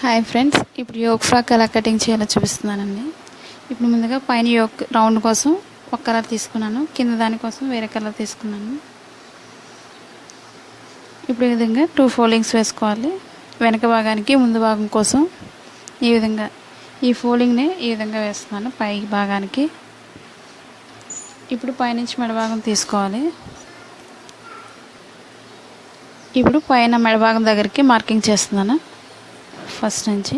Hi friends, ఇప్పుడు yoke frock ఎలా cutting చేయాలో చూపిస్తున్నానండి. ఇప్పుడు ముందుగా పైన యోక్ రౌండ్ కోసం ఒక కలర్ తీసుకున్నాను, కింద దానికోసం వేరే కలర్ తీసుకున్నాను. ఇప్పుడు ఈ విధంగా 2 ఫోల్డింగ్స్ వేసుకోవాలి. వెనక భాగానికి ముందు భాగం కోసం ఈ విధంగా ఈ ఫోల్డింగ్ని ఈ విధంగా వేస్తున్నాను పై భాగానికి. ఇప్పుడు పైనుంచి మెడ భాగం తీసుకోవాలి. ఇప్పుడు పైన మెడ భాగం దగ్గరికి మార్కింగ్ చేస్తున్నాను. ఫస్ట్ నుంచి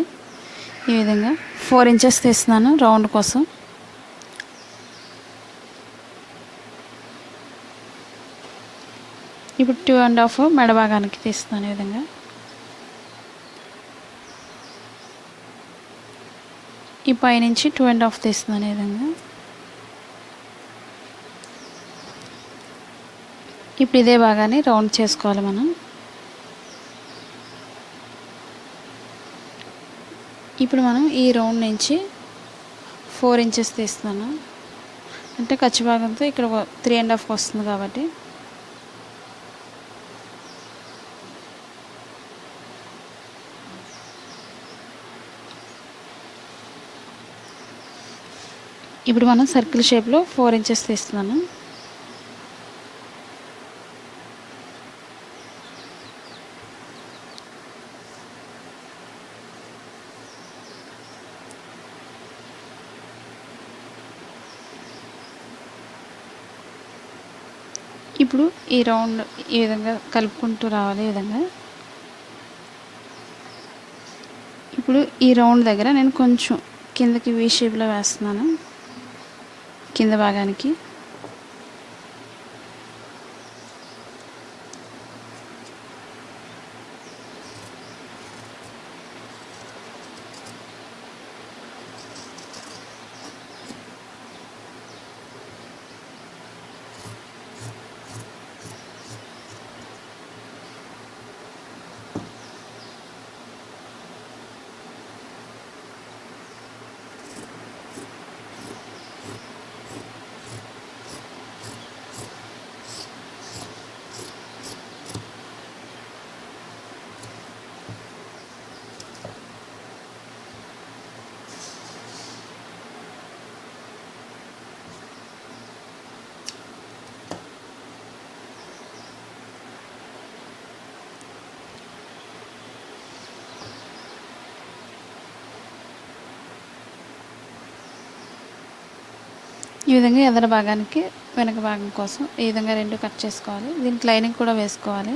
ఈ విధంగా 4 ఇంచెస్ తీస్తున్నాను రౌండ్ కోసం. ఇప్పుడు 2.5 మెడ భాగానికి తీస్తున్నాను. ఈ విధంగా ఈ పైనుంచి 2.5 తీస్తున్నాను. ఈ విధంగా ఇప్పుడు ఇదే భాగాన్ని రౌండ్ చేసుకోవాలి మనం. ఇప్పుడు మనం ఈ రౌండ్ నుంచి 4 ఇంచెస్ తీస్తున్నాను, అంటే ఖర్చు భాగంతో ఇక్కడ 3.5 వస్తుంది కాబట్టి. ఇప్పుడు మనం సర్కిల్ షేప్లో 4 ఇంచెస్ తీస్తున్నాను. ఇప్పుడు ఈ రౌండ్ ఈ విధంగా కలుపుకుంటూ రావాలి. ఈ విధంగా ఇప్పుడు ఈ రౌండ్ దగ్గర నేను కొంచెం కిందకి వీ షేప్లో వేస్తున్నాను, కింద భాగానికి. ఈ విధంగా ఎదర భాగానికి వెనక భాగం కోసం ఈ విధంగా 2 కట్ చేసుకోవాలి. దీనికి లైనింగ్ కూడా వేసుకోవాలి.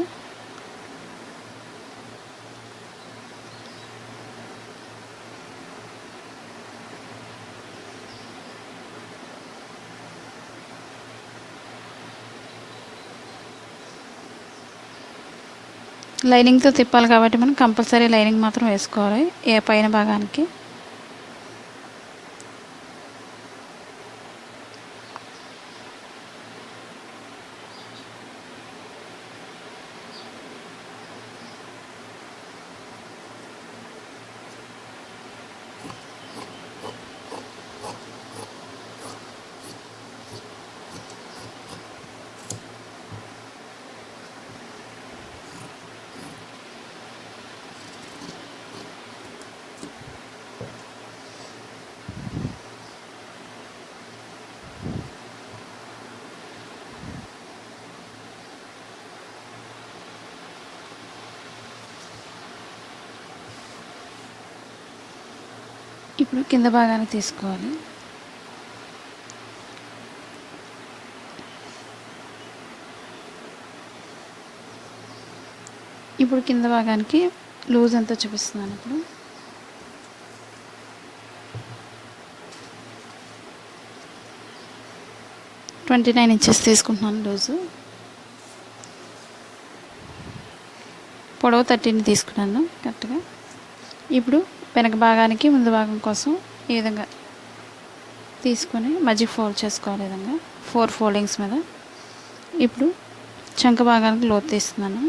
లైనింగ్తో తిప్పాలి కాబట్టి మనం కంపల్సరీ లైనింగ్ మాత్రం వేసుకోవాలి ఏ పైన భాగానికి. ఇప్పుడు కింద భాగాన్ని తీసుకోవాలి. ఇప్పుడు కింద భాగానికి లూజ్ ఎంతో చూపిస్తున్నాను. ఇప్పుడు 29 ఇంచెస్ తీసుకుంటున్నాను లూజు. పొడవు 13 తీసుకున్నాను కరెక్ట్గా. ఇప్పుడు వెనక భాగానికి ముందు భాగం కోసం ఈ విధంగా తీసుకొని మధ్య ఫోల్డ్ చేసుకోవాలి. ఈ విధంగా 4 ఫోల్డింగ్స్ మీద. ఇప్పుడు చంక భాగానికి లోతు తీస్తున్నాను,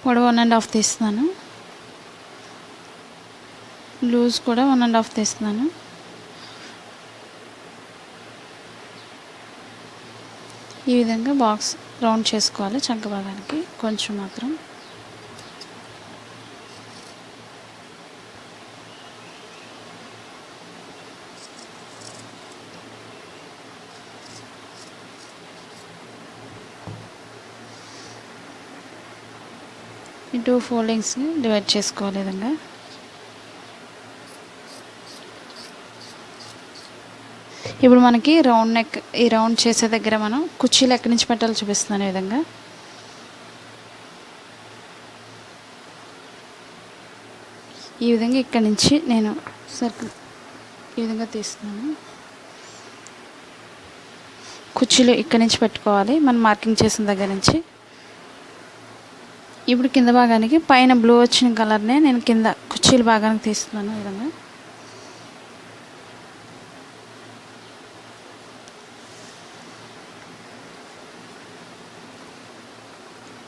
పొడవు 1.5 తీస్తున్నాను, లూజ్ కూడా 1.5 తీస్తున్నాను. ఈ విధంగా బాక్స్ రౌండ్ చేసుకోవాలి చంక భాగానికి కొంచెం మాత్రం. ఈ 2 ఫోల్డింగ్స్ని డివైడ్ చేసుకోవాలి ఈ విధంగా. ఇప్పుడు మనకి రౌండ్ నెక్, ఈ రౌండ్ చేసే దగ్గర మనం కుర్చీలు ఎక్కడి నుంచి పెట్టాలో చూపిస్తున్నాను. ఈ విధంగా ఇక్కడి నుంచి నేను సర్కిల్ ఈ విధంగా తీస్తున్నాను. కుర్చీలు ఇక్కడి నుంచి పెట్టుకోవాలి మనం మార్కింగ్ చేసిన దగ్గర నుంచి. ఇప్పుడు కింద భాగానికి పైన బ్లూ వచ్చిన కలర్నే నేను కింద కుర్చీల భాగానికి తీస్తున్నాను. ఈ విధంగా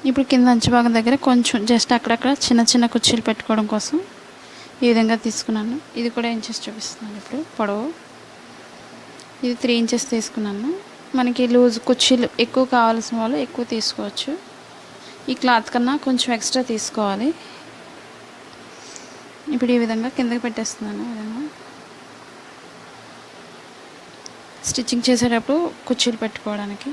ఇప్పుడు కింద అంచు భాగం దగ్గర కొంచెం జస్ట్ అక్కడక్కడ చిన్న చిన్న కుర్చీలు పెట్టుకోవడం కోసం ఈ విధంగా తీసుకున్నాను. ఇది కూడా ఇంచెస్ చూపిస్తున్నాను. ఇప్పుడు పొడవు ఇది 3 ఇంచెస్ తీసుకున్నాను. మనకి లూజ్ కుర్చీలు ఎక్కువ కావాల్సిన వాళ్ళు ఎక్కువ తీసుకోవచ్చు. ఈ క్లాత్ కన్నా కొంచెం ఎక్స్ట్రా తీసుకోవాలి. ఇప్పుడు ఈ విధంగా కిందకి పెట్టేస్తున్నాను. ఈ విధంగా స్టిచ్చింగ్ చేసేటప్పుడు కుర్చీలు పెట్టుకోవడానికి.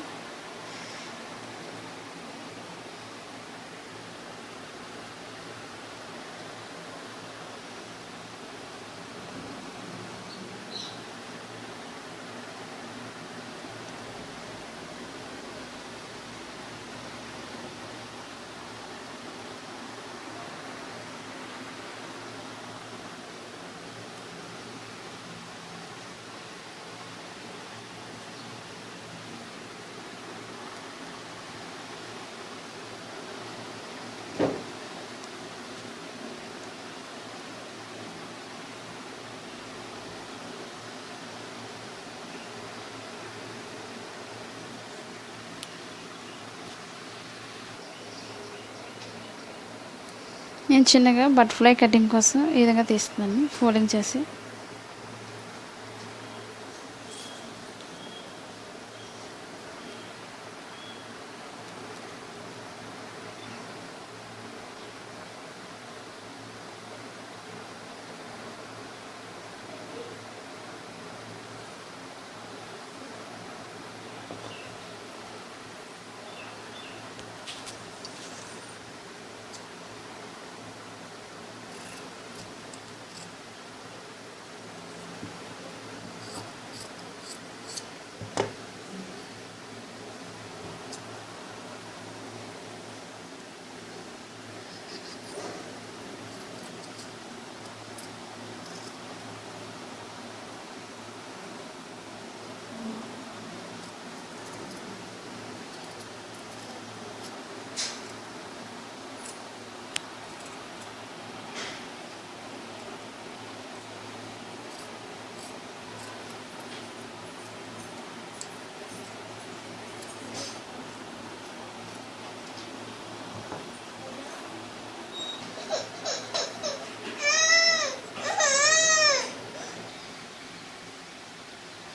నేను చిన్నగా బటర్ఫ్లై కటింగ్ కోసం ఈ విధంగా తీస్తున్నాను ఫోల్డింగ్ చేసి.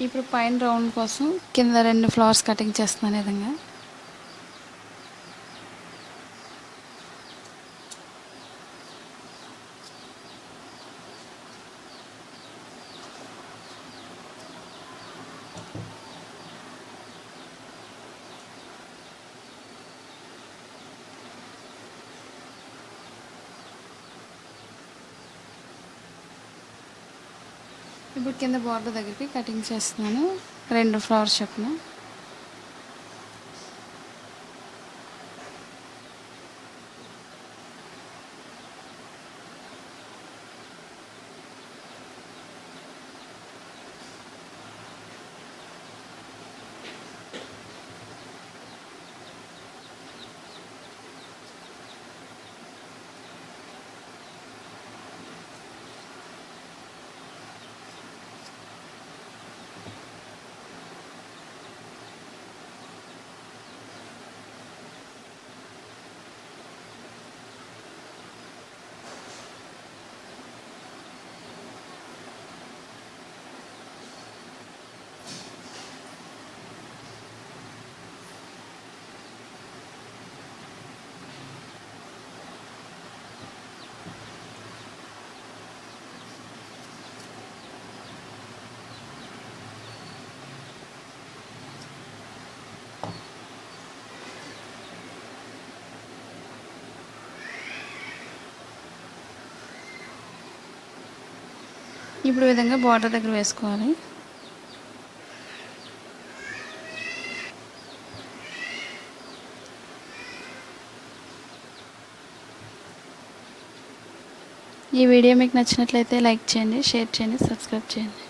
ఇప్పుడు పైన రౌండ్ కోసం కింద 2 ఫ్లవర్స్ కటింగ్ చేస్తున్నాను. ఈ విధంగా ఇప్పుడు కింద బార్డర్ దగ్గరికి కటింగ్ చేస్తున్నాను 2 ఫ్లవర్స్ చొప్పున. ఇప్పుడు ఈ విధంగా బార్డర్ దగ్గర వేసుకోవాలి. ఈ వీడియో మీకు నచ్చినట్లయితే లైక్ చేయండి, షేర్ చేయండి, సబ్స్క్రైబ్ చేయండి.